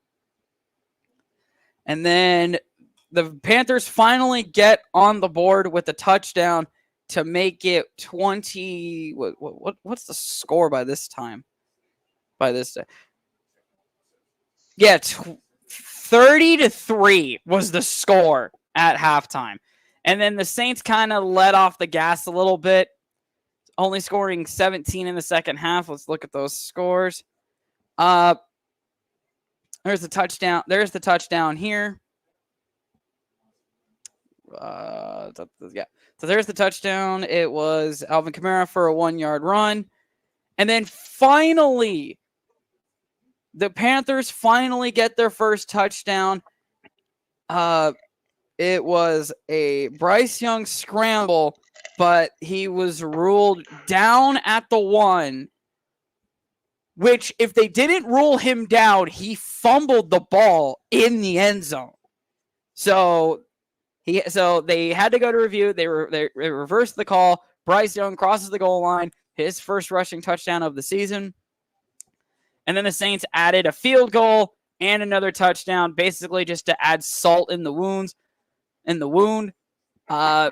And then the Panthers finally get on the board with a touchdown to make it 20. What's the score by this time? Yeah, 30-3 was the score at halftime. And then the Saints kind of let off the gas a little bit, only scoring 17 in the second half. Let's look at those scores. There's the touchdown. There's the touchdown here. So there's the touchdown. It was Alvin Kamara for a 1-yard run. And then finally, the Panthers finally get their first touchdown. It was a Bryce Young scramble, but he was ruled down at the 1, which if they didn't rule him down, he fumbled the ball in the end zone. So they had to go to review. They reversed the call. Bryce Young crosses the goal line, his first rushing touchdown of the season. And then the Saints added a field goal and another touchdown, basically just to add salt in the wound.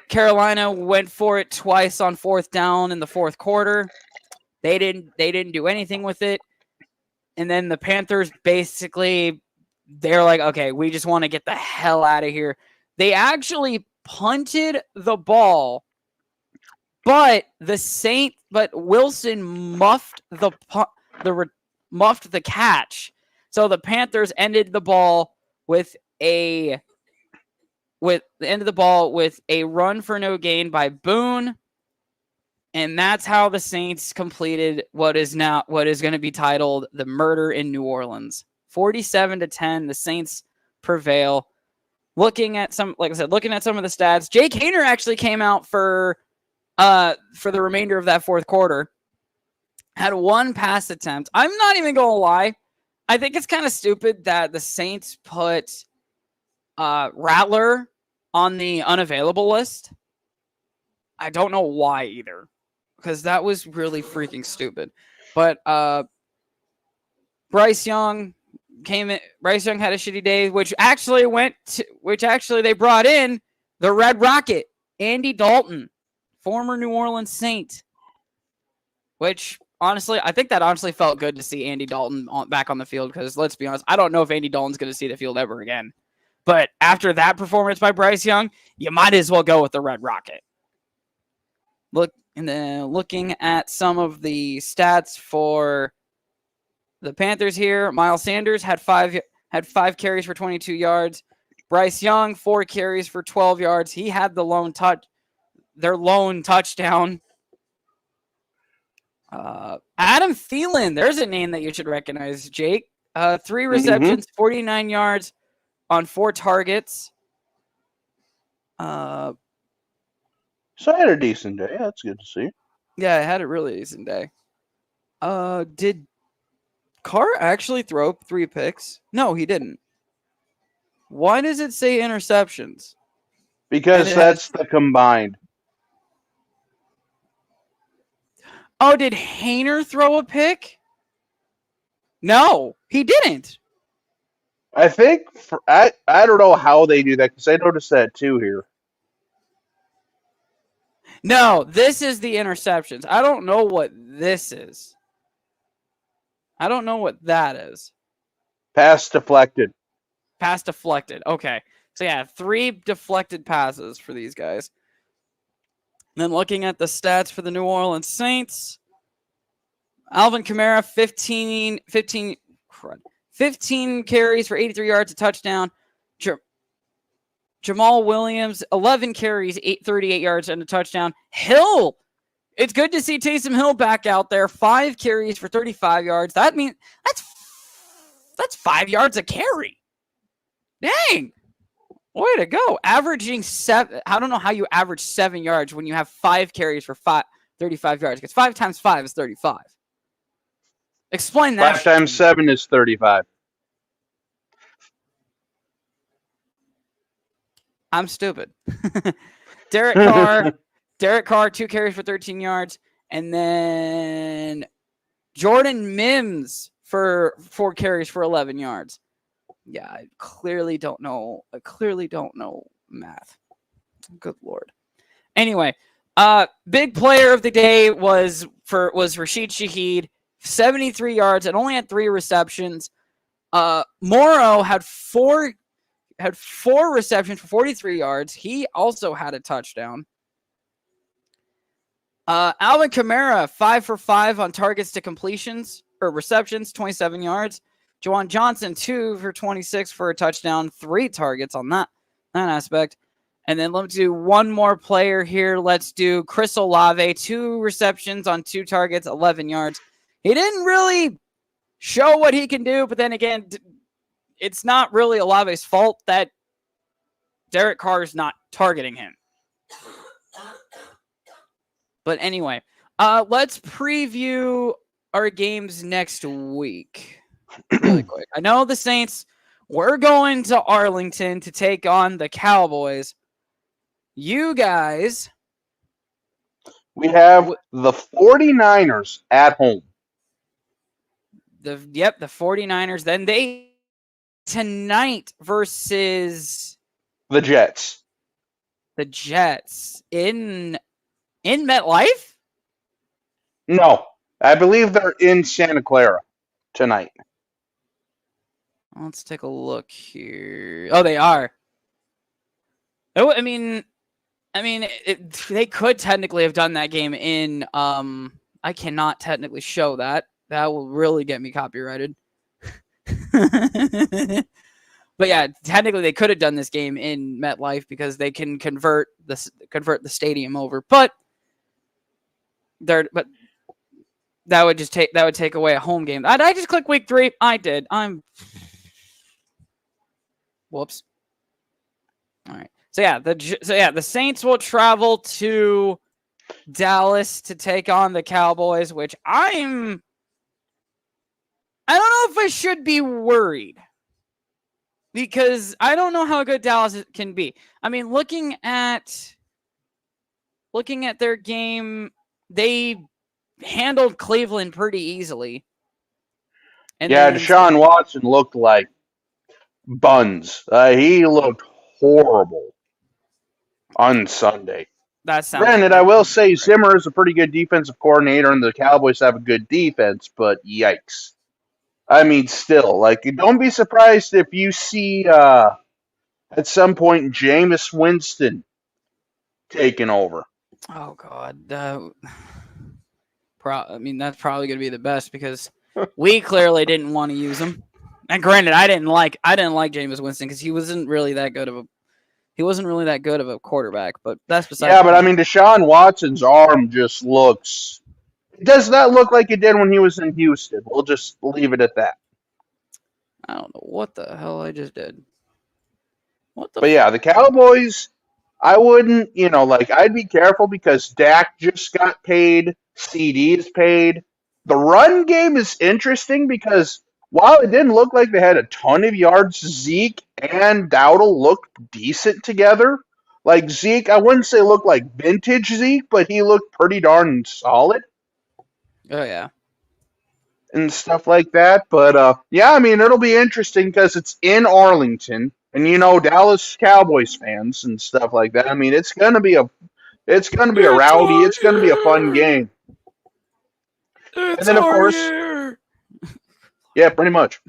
Carolina went for it twice on 4th down in the fourth quarter. They didn't do anything with it. And then the Panthers basically they're like, okay, we just want to get the hell out of here. They actually punted the ball, but Wilson muffed muffed the catch. So the Panthers ended the ball with a run for no gain by Boone. And that's how the Saints completed what is going to be titled the Murder in New Orleans. 47-10, the Saints prevail. Looking at some of the stats, Jake Haener actually came out for the remainder of that fourth quarter. Had one pass attempt. I'm not even going to lie. I think it's kind of stupid that the Saints put Rattler on the unavailable list. I don't know why either, because that was really freaking stupid. But Bryce Young came in. Bryce Young had a shitty day, which actually they brought in the Red Rocket, Andy Dalton, former New Orleans Saint. Which honestly, I think that honestly felt good to see Andy Dalton back on the field, because let's be honest, I don't know if Andy Dalton's going to see the field ever again. But after that performance by Bryce Young, you might as well go with the Red Rocket. Looking at some of the stats for the Panthers here, Miles Sanders had five carries for 22 yards. Bryce Young, 4 carries for 12 yards. He had their lone touchdown. Adam Thielen, there's a name that you should recognize, Jake. 3 receptions, 49 yards on 4 targets. So I had a decent day. That's good to see. Yeah, I had a really decent day. Did Carr actually throw 3 picks? No, he didn't. Why does it say interceptions? Because that's the combined. Oh, did Haener throw a pick? No, he didn't. I think I don't know how they do that, because I noticed that too here. No, this is the interceptions. I don't know what this is. I don't know what that is. Pass deflected. Pass deflected. Okay. So yeah, 3 deflected passes for these guys. And then looking at the stats for the New Orleans Saints, Alvin Kamara, 15 carries for 83 yards, a touchdown. Jamal Williams, 11 carries, 38 yards, and a touchdown. Hill, it's good to see Taysom Hill back out there. 5 carries for 35 yards. That means that's 5 yards a carry. Dang. Way to go. Averaging 7. I don't know how you average 7 yards when you have 5 carries for 35 yards. Because 5 times 5 is 35. Explain that. 5 times 7 is 35. I'm stupid. Derek Carr, 2 carries for 13 yards. And then Jordan Mims for 4 carries for 11 yards. Yeah, I clearly don't know math. Good Lord. Anyway, big player of the day was Rashid Shaheed, 73 yards and only had 3 receptions. Morrow had 4 receptions for 43 yards. He also had a touchdown. Alvin Kamara, 5 for 5 on targets to completions or receptions, 27 yards. Juwan Johnson, 2 for 26 for a touchdown, 3 targets on that aspect. And then let's do one more player here. Let's do Chris Olave, 2 receptions on 2 targets, 11 yards. He didn't really show what he can do, but then again, it's not really Olave's fault that Derek Carr is not targeting him. But anyway, let's preview our games next week really quick. I know the Saints, we're going to Arlington to take on the Cowboys. You guys, we have the 49ers at home. The 49ers. Then they tonight versus the Jets. The Jets in MetLife? No, I believe they're in Santa Clara tonight. Let's take a look here. Oh, they are. Oh, I mean, they could technically have done that game in. I cannot technically show that. That will really get me copyrighted. But yeah, technically they could have done this game in MetLife because they can convert the stadium over. But that would take away a home game. I just click week 3. I did. Whoops. All right. So yeah, the Saints will travel to Dallas to take on the Cowboys, which I don't know if I should be worried because I don't know how good Dallas can be. I mean, looking at their game, they handled Cleveland pretty easily. And Deshaun Watson looked like buns. He looked horrible on Sunday. Granted, I will say Zimmer is a pretty good defensive coordinator, and the Cowboys have a good defense, but yikes. I mean, still, don't be surprised if you see at some point Jameis Winston taking over. Oh God, that's probably going to be the best because we clearly didn't want to use him. And granted, I didn't like Jameis Winston because he wasn't really that good of a quarterback. But that's beside. Yeah, but I mean, Deshaun Watson's arm just looks. It does not look like it did when he was in Houston. We'll just leave it at that. I don't know what the hell I just did. But yeah, the Cowboys, I wouldn't, I'd be careful because Dak just got paid, CD's paid. The run game is interesting because while it didn't look like they had a ton of yards, Zeke and Dowdle looked decent together. Like Zeke, I wouldn't say looked like vintage Zeke, but he looked pretty darn solid. Oh, yeah. And stuff like that. But, yeah, I mean, it'll be interesting because it's in Arlington. And, Dallas Cowboys fans and stuff like that. I mean, it's going to be a rowdy, it's going to be a fun game. And then, of course, yeah, pretty much.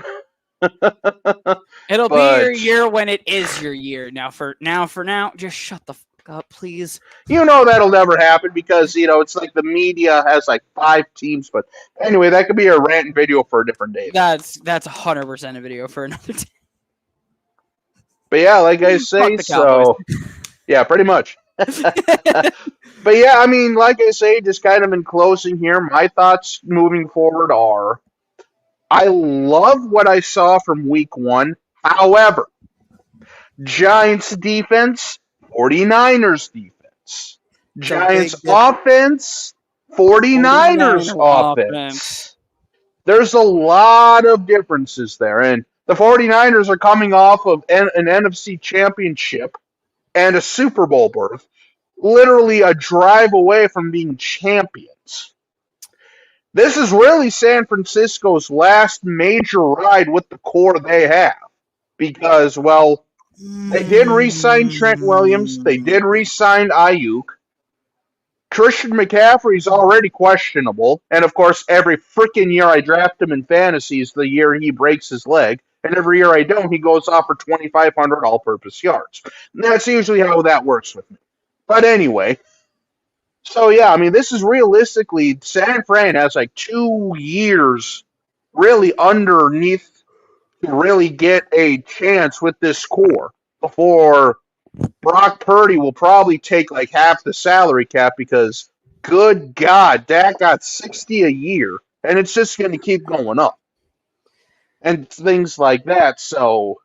It'll be your year when it is your year. Now, for now, just shut the fuck up, please. That'll never happen because, it's like the media has 5 teams. But anyway, that could be a rant video for a different day. That's 100% a video for another day. But yeah, like I say, so yeah, pretty much. But yeah, I mean, like I say, just kind of in closing here, my thoughts moving forward are I love what I saw from week 1. However, Giants defense, 49ers defense. Giants offense, 49ers offense. There's a lot of differences there. And the 49ers are coming off of an NFC championship and a Super Bowl berth, literally a drive away from being champions. This is really San Francisco's last major ride with the core they have. Because, well, they did re-sign Trent Williams. They did re-sign Ayuk. Christian McCaffrey's already questionable. And, of course, every freaking year I draft him in fantasy is the year he breaks his leg. And every year I don't, he goes off for 2,500 all-purpose yards. And that's usually how that works with me. But anyway, so yeah, I mean, this is realistically, San Fran has 2 years really underneath to really get a chance with this core before Brock Purdy will probably take half the salary cap because, good God, Dak got $60 a year, and it's just going to keep going up. And things like that, so.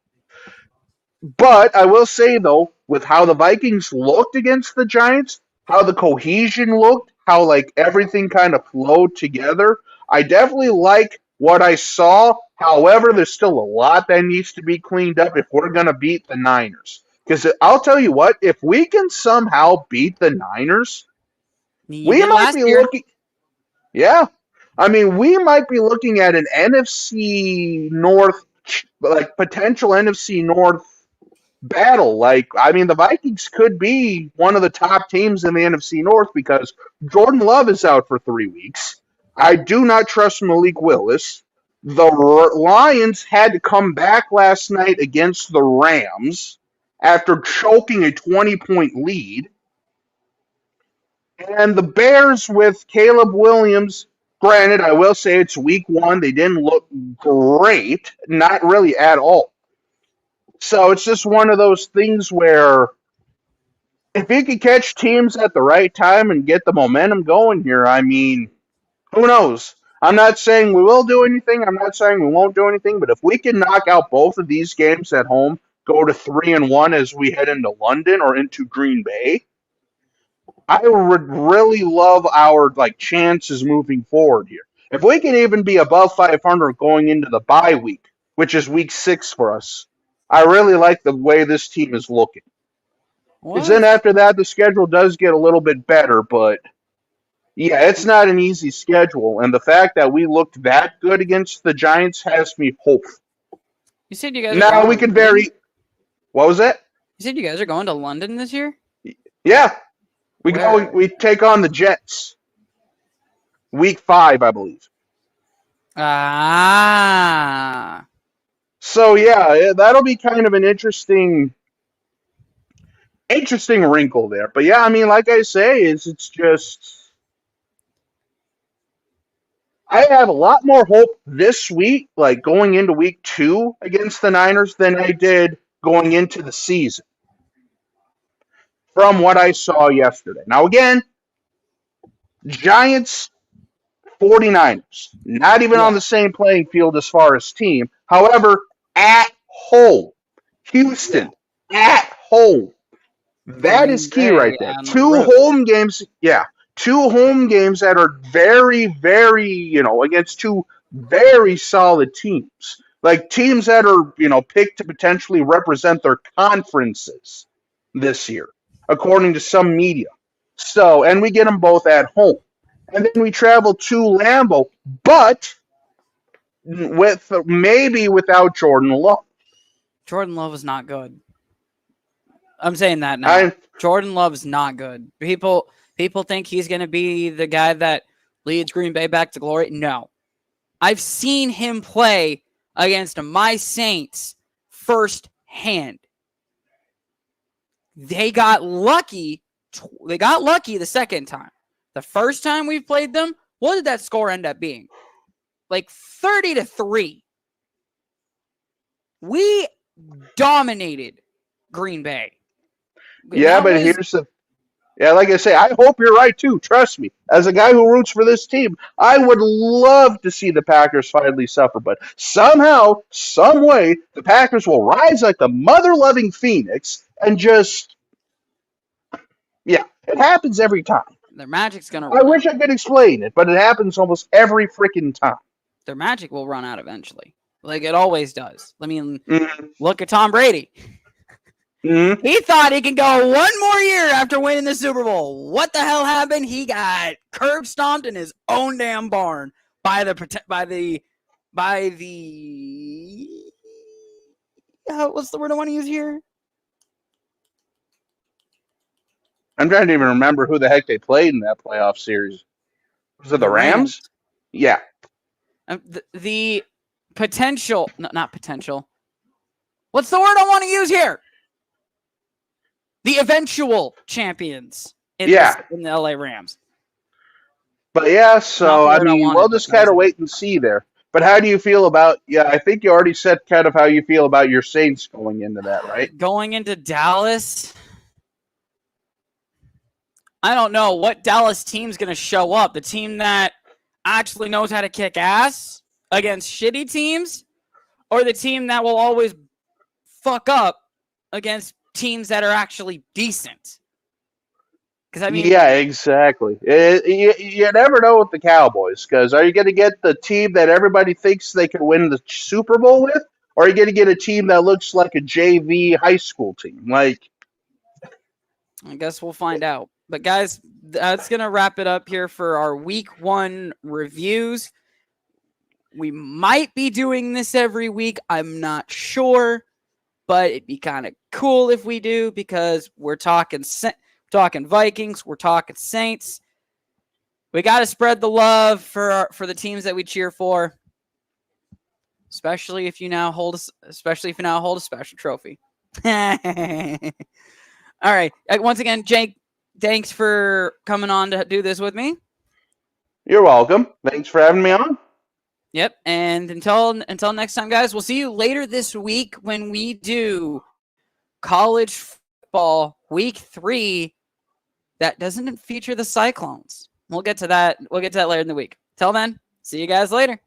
But I will say, though, with how the Vikings looked against the Giants, how the cohesion looked, how, everything kind of flowed together, I definitely like what I saw. However, there's still a lot that needs to be cleaned up if we're going to beat the Niners. Because I'll tell you what, if we can somehow beat the Niners, we might be looking. Yeah. I mean, we might be looking at an NFC North, potential NFC North battle. The Vikings could be one of the top teams in the NFC North because Jordan Love is out for 3 weeks. I do not trust Malik Willis. The Lions had to come back last night against the Rams after choking a 20-point lead. And the Bears with Caleb Williams, granted, I will say it's week one. They didn't look great, not really at all. So it's just one of those things where if you could catch teams at the right time and get the momentum going here, I mean, who knows? I'm not saying we will do anything. I'm not saying we won't do anything. But if we can knock out both of these games at home, go to 3-1 as we head into London or into Green Bay, I would really love our chances moving forward here. If we can even be above 500 going into the bye week, which is week 6 for us, I really like the way this team is looking. Because then after that, the schedule does get a little bit better, but yeah, it's not an easy schedule, and the fact that we looked that good against the Giants has me hopeful. You said you guys. Now we can vary. What was that? You said you guys are going to London this year? Yeah, we take on the Jets. Week 5, I believe. Ah. So yeah, that'll be kind of an interesting wrinkle there. But yeah, I mean, like I say, it's just. I have a lot more hope this week, going into week 2 against the Niners, than I did going into the season from what I saw yesterday. Now, again, Giants, 49ers, not even on the same playing field as far as team. However, at home, Houston, at home. That is key right there. 2 home games, yeah. 2 home games that are very, very, against 2 very solid teams. Teams that are, picked to potentially represent their conferences this year, according to some media. So, and we get them both at home. And then we travel to Lambeau, but maybe without Jordan Love. Jordan Love is not good. I'm saying that now. Jordan Love is not good. People think he's going to be the guy that leads Green Bay back to glory. No. I've seen him play against my Saints firsthand. They got lucky. They got lucky the second time. The first time we played them, what did that score end up being? 30-3. We dominated Green Bay. Yeah, but here's the... Yeah, like I say, I hope you're right, too. Trust me. As a guy who roots for this team, I would love to see the Packers finally suffer. But somehow, some way, the Packers will rise like the mother-loving phoenix and just... Yeah, it happens every time. Their magic's going to run out. I wish I could explain it, but it happens almost every freaking time. Their magic will run out eventually. It always does. I mean, look at Tom Brady. Mm-hmm. He thought he could go one more year after winning the Super Bowl. What the hell happened? He got curb stomped in his own damn barn by the what's the word I want to use here? I'm trying to even remember who the heck they played in that playoff series. Was it the Rams? Yeah. The potential, not potential. What's the word I want to use here? The eventual champions in the LA Rams. But yeah, so I mean, we'll just kind of wait and see there. But how do you feel about, I think you already said kind of how you feel about your Saints going into that, right? Going into Dallas, I don't know what Dallas team's going to show up. The team that actually knows how to kick ass against shitty teams, or the team that will always fuck up against teams that are actually decent. Because I mean, yeah, exactly. You never know with the Cowboys. Because are you going to get the team that everybody thinks they can win the Super Bowl with, or are you going to get a team that looks like a JV high school team? I guess we'll find out. But guys, that's going to wrap it up here for our Week 1 reviews. We might be doing this every week. I'm not sure. But it'd be kind of cool if we do, because we're talking Vikings, we're talking Saints. We got to spread the love for the teams that we cheer for. especially if you now hold a special trophy. All right. Once again, Jake, thanks for coming on to do this with me. You're welcome. Thanks for having me on. Yep. And until next time, guys, we'll see you later this week when we do college football week 3 that doesn't feature the Cyclones. We'll get to that. We'll get to that later in the week. Till then, see you guys later.